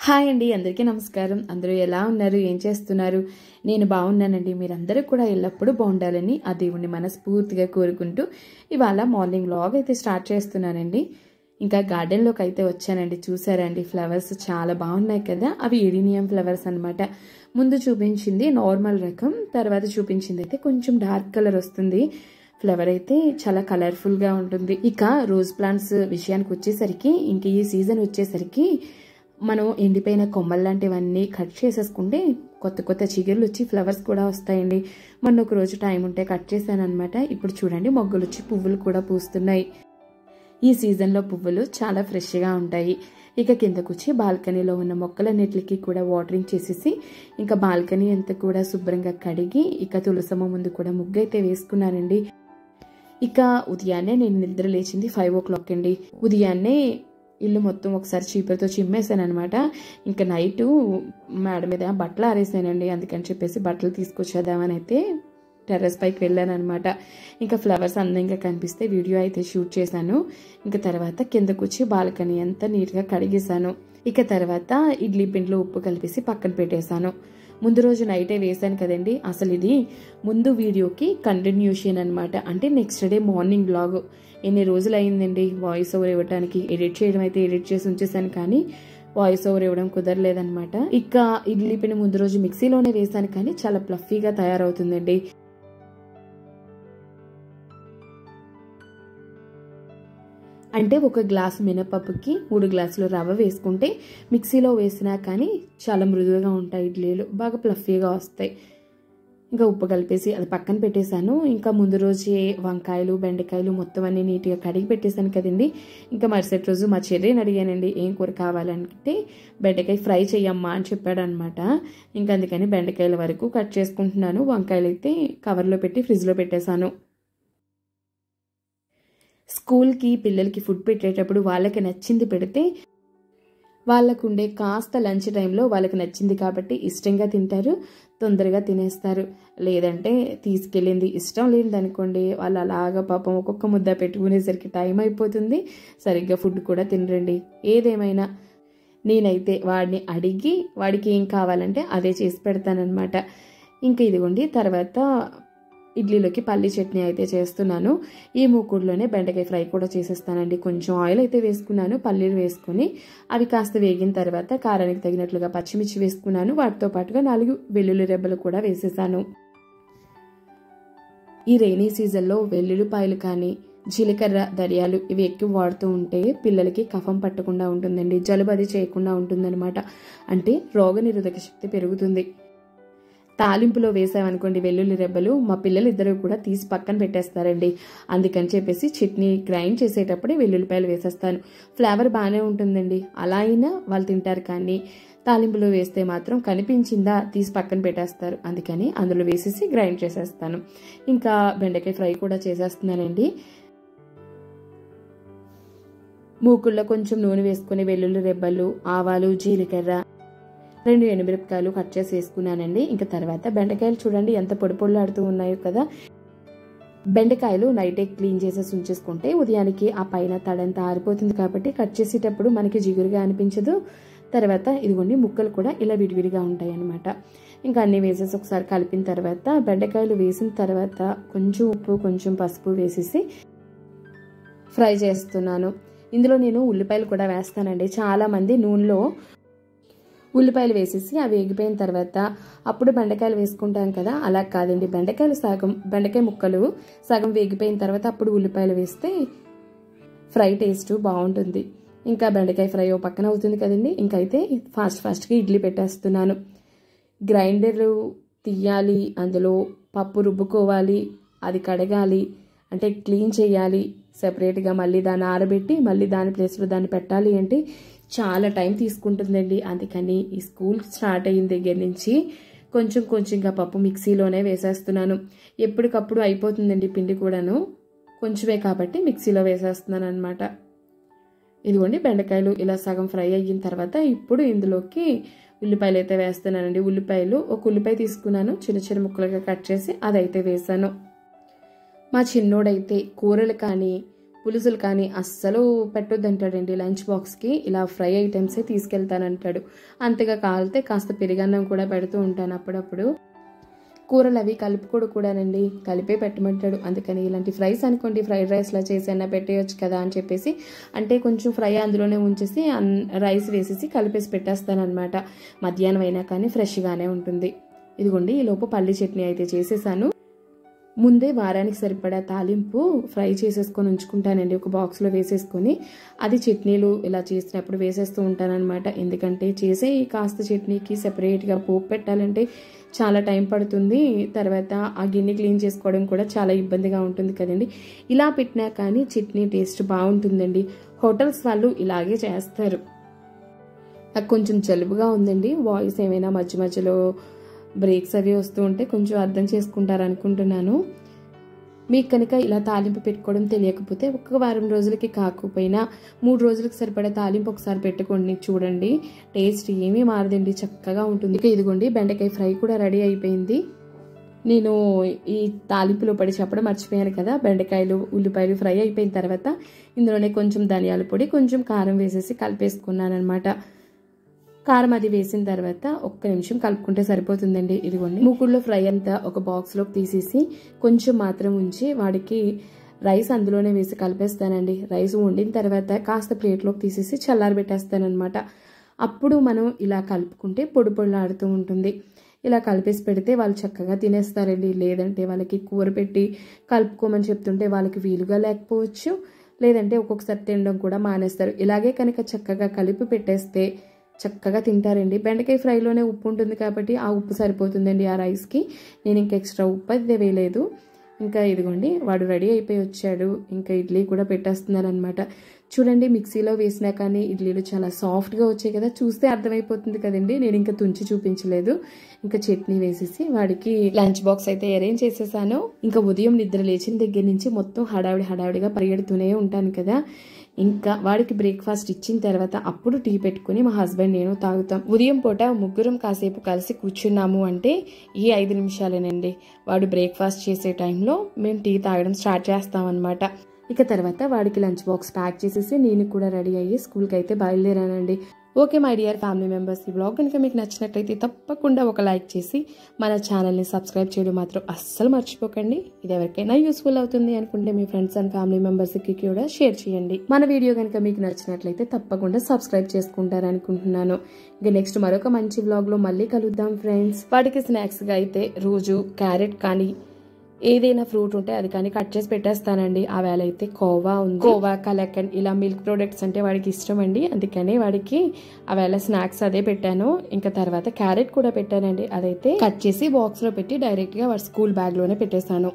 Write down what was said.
Hi అండి, అందరికీ నమస్కారం. అందరూ ఎలా ఉన్నారు, ఏం చేస్తున్నారు? నేను బాగున్నానండి. మీరందరూ కూడా ఎల్లప్పుడూ బాగుండాలని ఆ దేవుణ్ణి మనస్ఫూర్తిగా కోరుకుంటూ ఇవాళ మార్నింగ్ వ్లాగ్ అయితే స్టార్ట్ చేస్తున్నానండి. ఇంకా గార్డెన్లోకి అయితే వచ్చానండి. చూసారండి, ఫ్లవర్స్ చాలా బాగున్నాయి కదా. అవి ఇరీనియం ఫ్లవర్స్ అనమాట. ముందు చూపించింది నార్మల్ రకం, తర్వాత చూపించింది అయితే కొంచెం డార్క్ కలర్ వస్తుంది. ఫ్లవర్ అయితే చాలా కలర్ఫుల్గా ఉంటుంది. ఇక రోజ్ ప్లాంట్స్ విషయానికి వచ్చేసరికి, ఇంక ఈ సీజన్ వచ్చేసరికి మనం ఎండిపోయిన కొమ్మలు లాంటివన్నీ కట్ చేసేసుకుంటే కొత్త కొత్త చిగుర్లు వచ్చి ఫ్లవర్స్ కూడా వస్తాయండి. మొన్న ఒక రోజు టైం ఉంటే కట్ చేశాను అనమాట. ఇప్పుడు చూడండి, మొగ్గలు వచ్చి పువ్వులు కూడా పూస్తున్నాయి. ఈ సీజన్లో పువ్వులు చాలా ఫ్రెష్గా ఉంటాయి. ఇక కిందకు వచ్చి బాల్కనీలో ఉన్న మొక్కలన్నిటికీ కూడా వాటరింగ్ చేసేసి ఇంకా బాల్కనీ అంతా కూడా శుభ్రంగా కడిగి ఇక తులసమ్మ ముందు కూడా ముగ్గు అయితే వేసుకున్నానండి. ఇక ఉదయాన్నే నేను నిద్ర లేచింది 5 o'clock అండి. ఉదయాన్నే ఇల్లు మొత్తం ఒకసారి చీపురుతో చిమ్మేసాను అనమాట. ఇంకా నైటు మేడ మీద బట్టలు ఆరేసానండి. అందుకని చెప్పేసి బట్టలు తీసుకొచ్చేద్దామని అయితే టెర్రస్ పైకి వెళ్ళాను అనమాట. ఇంకా ఫ్లవర్స్ అందంగా కనిపిస్తే వీడియో అయితే షూట్ చేశాను. ఇంకా తర్వాత కిందకు వచ్చి బాల్కనీ అంతా నీట్గా కడిగేశాను. ఇక తర్వాత ఇడ్లీ పిండిలో ఉప్పు కలిపేసి పక్కన పెట్టేశాను. ముందు రోజు నైటే వేసాను కదండి. అసలు ఇది ముందు వీడియోకి కంటిన్యూషన్ అనమాట. అంటే నెక్స్ట్ డే మార్నింగ్ వ్లాగ్. ఎన్ని రోజులు అయిందండి వాయిస్ ఓవర్ ఇవ్వడానికి. ఎడిట్ చేయడం అయితే ఎడిట్ చేసి ఉంచేసాను, కానీ వాయిస్ ఓవర్ ఇవ్వడం కుదరలేదనమాట. ఇక ఇడ్లీ పిండి ముందు రోజు మిక్సీలోనే వేసాను, కానీ చాలా ప్లఫీగా తయారవుతుందండి. అంటే 1 గ్లాసు మినపప్పుకి 3 గ్లాసులు రవ్వ వేసుకుంటే మిక్సీలో వేసినా కానీ చాలా మృదువుగా ఉంటాయి ఇడ్లీలు, బాగా ప్లఫీగా వస్తాయి. ఇంకా ఉప్పు కలిపేసి అది పక్కన పెట్టేశాను. ఇంకా ముందు రోజే వంకాయలు బెండకాయలు మొత్తం అన్ని నీట్గా కడిగి పెట్టేశాను కదండి. ఇంకా మరుసటి రోజు మా చెర్రీని అడిగానండి ఏం కూర కావాలంటే బెండకాయ ఫ్రై చెయ్యమ్మా అని చెప్పాడు అనమాట. ఇంకా అందుకని బెండకాయల వరకు కట్ చేసుకుంటున్నాను. వంకాయలు అయితే కవర్లో పెట్టి ఫ్రిడ్జ్లో పెట్టేశాను. స్కూల్కి పిల్లలకి ఫుడ్ పెట్టేటప్పుడు వాళ్ళకి నచ్చింది పెడితే వాళ్ళకు ఉండే కాస్త లంచ్ టైంలో వాళ్ళకి నచ్చింది కాబట్టి ఇష్టంగా తింటారు, తొందరగా తినేస్తారు. లేదంటే తీసుకెళ్ళింది ఇష్టం లేదనుకోండి, వాళ్ళు అలాగా పాపం ఒక్కొక్క ముద్ద పెట్టుకునేసరికి టైం అయిపోతుంది, సరిగ్గా ఫుడ్ కూడా తినరండి. ఏదేమైనా నేనైతే వాడిని అడిగి వాడికి ఏం కావాలంటే అదే చేసి పెడతానమాట. ఇంకా ఇదిగోండి, తర్వాత ఇడ్లీలోకి పల్లి చట్నీ అయితే చేస్తున్నాను. ఈ మూకుడులోనే బెండకాయ ఫ్రై కూడా చేసేస్తానండి. కొంచెం ఆయిల్ అయితే వేసుకున్నాను, పల్లీలు వేసుకుని అవి కాస్త వేగిన తర్వాత కారానికి తగినట్లుగా పచ్చిమిర్చి వేసుకున్నాను. వాటితో పాటుగా 4 వెల్లుల్లి రెబ్బలు కూడా వేసేసాను. ఈ రైనీ సీజన్లో వెల్లుల్లిపాయలు కానీ జీలకర్ర ధనియాలు ఇవి ఎక్కువ వాడుతూ ఉంటే పిల్లలకి కఫం పట్టకుండా ఉంటుందండి, జలుబు అది చేయకుండా ఉంటుందన్నమాట. అంటే రోగనిరోధక శక్తి పెరుగుతుంది. తాలింపులో వేసామనుకోండి వెల్లుల్లి రెబ్బలు, మా పిల్లలు ఇద్దరు కూడా తీసి పక్కన పెట్టేస్తారండి. అందుకని చెప్పేసి చట్నీ గ్రైండ్ చేసేటప్పుడే వెల్లుల్లిపాయలు వేసేస్తాను. ఫ్లేవర్ బాగానే ఉంటుందండి, అలా అయినా వాళ్ళు తింటారు. కానీ తాలింపులో వేస్తే మాత్రం కనిపించిందా తీసి పక్కన పెట్టేస్తారు. అందుకని అందులో వేసేసి గ్రైండ్ చేసేస్తాను. ఇంకా బెండకాయ ఫ్రై కూడా చేసేస్తున్నానండి. మూకుల్లో కొంచెం నూనె వేసుకుని వెల్లుల్లి రెబ్బలు, ఆవాలు, జీలకర్ర, 2 ఎండుమిరపకాయలు కట్ చేసి వేసుకున్నానండి. ఇంకా తర్వాత బెండకాయలు చూడండి ఎంత పొడి పొడిలాడుతూ ఉన్నాయో కదా. బెండకాయలు నైటే క్లీన్ చేసేసి ఉంచేసుకుంటే ఉదయానికి ఆ పైన తడంతా ఆరిపోతుంది కాబట్టి కట్ చేసేటప్పుడు మనకి జిగురుగా అనిపించదు. తర్వాత ఇదిగోండి ముక్కలు కూడా ఇలా విడివిడిగా ఉంటాయి అన్నమాట. ఇంకా అన్నీ వేసేసి ఒకసారి కలిపిన తర్వాత బెండకాయలు వేసిన తర్వాత కొంచెం ఉప్పు కొంచెం పసుపు వేసేసి ఫ్రై చేస్తున్నాను. ఇందులో నేను ఉల్లిపాయలు కూడా వేస్తానండి. చాలామంది నూనెలో ఉల్లిపాయలు వేసేసి అవి వేగిపోయిన తర్వాత అప్పుడు బెండకాయలు వేసుకుంటాం కదా, అలా కాదండి. బెండకాయ ముక్కలు సగం వేగిపోయిన తర్వాత అప్పుడు ఉల్లిపాయలు వేస్తే ఫ్రై టేస్ట్ బాగుంటుంది. ఇంకా బెండకాయ ఫ్రై ఓ పక్కన అవుతుంది కదండి. ఇంకైతే ఫాస్ట్గా ఇడ్లీ పెట్టేస్తున్నాను. గ్రైండర్ తీయాలి, అందులో పప్పు రుబ్బుకోవాలి, అది కడగాలి, అంటే క్లీన్ చేయాలి సెపరేట్గా, మళ్ళీ దాన్ని ఆరబెట్టి మళ్ళీ దాని ప్లేస్లో దాన్ని పెట్టాలి అంటే చాలా టైం తీసుకుంటుందండి. అందుకని ఈ స్కూల్ స్టార్ట్ అయిన దగ్గర నుంచి కొంచెంగా పప్పు మిక్సీలోనే వేసేస్తున్నాను. ఎప్పటికప్పుడు అయిపోతుందండి పిండి కూడాను, కొంచెమే కాబట్టి మిక్సీలో వేసేస్తున్నాను అనమాట. ఇదిగోండి బెండకాయలు ఇలా సగం ఫ్రై అయిన తర్వాత ఇప్పుడు ఇందులోకి ఉల్లిపాయలు అయితే వేస్తున్నానండి. ఒక ఉల్లిపాయ తీసుకున్నాను, చిన్న చిన్న ముక్కలుగా కట్ చేసి అదైతే వేసాను. మా చిన్నోడైతే కూరలు కానీ పులుసులు కానీ అస్సలు పెట్టొద్దంటాడండి లంచ్ బాక్స్కి. ఇలా ఫ్రై ఐటమ్సే తీసుకెళ్తానంటాడు. అంతగా కాలితే కాస్త పెరుగన్నం కూడా పెడుతూ ఉంటాను అప్పుడప్పుడు. కూరలు అవి కలుపుకోడు కూడానండి, కలిపే పెట్టమంటాడు. అందుకని ఇలాంటి ఫ్రైస్ అనుకోండి, ఫ్రైడ్ రైస్లా చేసైనా పెట్టేయచ్చు కదా అని చెప్పేసి, అంటే కొంచెం ఫ్రై అందులోనే ఉంచేసి రైస్ వేసేసి కలిపేసి పెట్టేస్తాను అనమాట. మధ్యాహ్నం అయినా కానీ ఫ్రెష్గానే ఉంటుంది. ఇదిగోండి ఈ లోపు పల్లి చట్నీ అయితే చేసేసాను. ముందే వారానికి సరిపడా తాలింపు ఫ్రై చేసేసుకొని ఉంచుకుంటానండి, ఒక బాక్స్లో వేసేసుకొని. అది చట్నీలు ఇలా చేసినప్పుడు వేసేస్తూ ఉంటానన్నమాట. ఎందుకంటే చేసే కాస్త చట్నీకి సెపరేట్గా పోపు పెట్టాలంటే చాలా టైం పడుతుంది. తర్వాత ఆ గిన్నె క్లీన్ చేసుకోవడం కూడా చాలా ఇబ్బందిగా ఉంటుంది కదండి. ఇలా పెట్టినా కానీ చట్నీ టేస్ట్ బాగుంటుందండి. హోటల్స్ వాళ్ళు ఇలాగే చేస్తారు. నాకు కొంచెం జలుబుగా ఉందండి, వాయిస్ ఏమైనా మధ్య మధ్యలో బ్రేక్స్ అవి వస్తూ ఉంటే కొంచెం అర్థం చేసుకుంటారు అనుకుంటున్నాను. మీకు కనుక ఇలా తాలింపు పెట్టుకోవడం తెలియకపోతే ఒక వారం రోజులకి కాకపోయినా 3 రోజులకి సరిపడా తాలింపు ఒకసారి పెట్టుకోండి, చూడండి టేస్ట్ ఏమీ మారదండి, చక్కగా ఉంటుంది. ఇక ఇదిగోండి బెండకాయ ఫ్రై కూడా రెడీ అయిపోయింది. నేను ఈ తాలింపులో పడి చెప్పడం మర్చిపోయాను కదా. బెండకాయలు ఉల్లిపాయలు ఫ్రై అయిపోయిన తర్వాత ఇందులోనే కొంచెం ధనియాల పొడి, కొంచెం కారం వేసేసి కలిపేసుకున్నాను అనమాట. కారం అది వేసిన తర్వాత ఒక్క నిమిషం కలుపుకుంటే సరిపోతుందండి. ఇదిగోండి మూకుడులో ఫ్రై అంతా ఒక బాక్స్లోకి తీసేసి కొంచెం మాత్రం ఉంచి వాడికి రైస్ అందులోనే వేసి కలిపేస్తానండి. రైస్ వండిన తర్వాత కాస్త ప్లేట్లోకి తీసేసి చల్లారబెట్టేస్తానమాట. అప్పుడు మనం ఇలా కలుపుకుంటే పొడి పొడిలాడుతూ ఉంటుంది. ఇలా కలిపేసి పెడితే వాళ్ళు చక్కగా తినేస్తారండి. లేదంటే వాళ్ళకి కూర పెట్టి కలుపుకోమని చెప్తుంటే వాళ్ళకి వీలుగా లేకపోవచ్చు, లేదంటే ఒక్కొక్కసారి తినడం కూడా మానేస్తారు. ఇలాగే కనుక చక్కగా కలిపి పెట్టేస్తే చక్కగా తింటారండి. బెండకాయ ఫ్రైలోనే ఉప్పు ఉంటుంది కాబట్టి ఆ ఉప్పు సరిపోతుందండి ఆ రైస్కి. నేను ఇంకా ఎక్స్ట్రా ఉప్పు అయితే వేయలేదు. ఇంకా ఇదిగోండి వాడు రెడీ అయిపోయి వచ్చాడు. ఇంకా ఇడ్లీ కూడా పెట్టేస్తున్నాను అనమాట. చూడండి మిక్సీలో వేసినా కానీ ఇడ్లీలు చాలా సాఫ్ట్గా వచ్చాయి కదా, చూస్తే అర్థమైపోతుంది కదండి. నేను ఇంకా తుంచి చూపించలేదు. ఇంకా చట్నీ వేసేసి వాడికి లంచ్ బాక్స్ అయితే అరేంజ్ చేసేసాను. ఇంకా ఉదయం నిద్ర లేచిన దగ్గర నుంచి మొత్తం హడావిడిగా పరిగెడుతూనే ఉంటాను కదా. ఇంకా వాడికి బ్రేక్ఫాస్ట్ ఇచ్చిన తర్వాత అప్పుడు టీ పెట్టుకుని మా హస్బెండ్ నేను తాగుతాం. ఉదయం పూట ముగ్గురం కాసేపు కలిసి కూర్చున్నాము అంటే ఈ 5 నిమిషాలేనండి. వాడు బ్రేక్ఫాస్ట్ చేసే టైంలో మేము టీ తాగడం స్టార్ట్ చేస్తామన్నమాట. ఇక తర్వాత వాడికి లంచ్ బాక్స్ ప్యాక్ చేసేసి నేను కూడా రెడీ అయ్యి స్కూల్కి అయితే బయలుదేరానండి. Okay my dear family members, ఈ బ్లాగ్ కనుక మీకు నచ్చినట్లయితే తప్పకుండా ఒక లైక్ చేసి మన ఛానల్ని సబ్స్క్రైబ్ చేయడం మాత్రం అస్సలు మర్చిపోకండి. ఇది ఎవరికైనా యూస్ఫుల్ అవుతుంది అనుకుంటే మీ ఫ్రెండ్స్ అండ్ ఫ్యామిలీ మెంబర్స్కి కూడా షేర్ చేయండి. మన వీడియో కనుక మీకు నచ్చినట్లయితే తప్పకుండా సబ్స్క్రైబ్ చేసుకుంటారనుకుంటున్నాను. ఇంకా నెక్స్ట్ మరొక మంచి బ్లాగ్లో మళ్ళీ కలుద్దాం ఫ్రెండ్స్. వాటికి స్నాక్స్గా అయితే రోజు క్యారెట్ కానీ ఏదైనా ఫ్రూట్ ఉంటే అది కానీ కట్ చేసి పెట్టేస్తానండి. ఆ వేళ అయితే కోవా కలకండ్ ఇలా మిల్క్ ప్రొడక్ట్స్ అంటే వాడికి ఇష్టం అండి. అందుకని వాడికి ఆ వేళ స్నాక్స్ అదే పెట్టాను. ఇంకా తర్వాత క్యారెట్ కూడా పెట్టానండి. అదైతే కట్ చేసి బాక్స్లో పెట్టి డైరెక్ట్గా వాడి స్కూల్ బ్యాగ్లోనే పెట్టేశాను.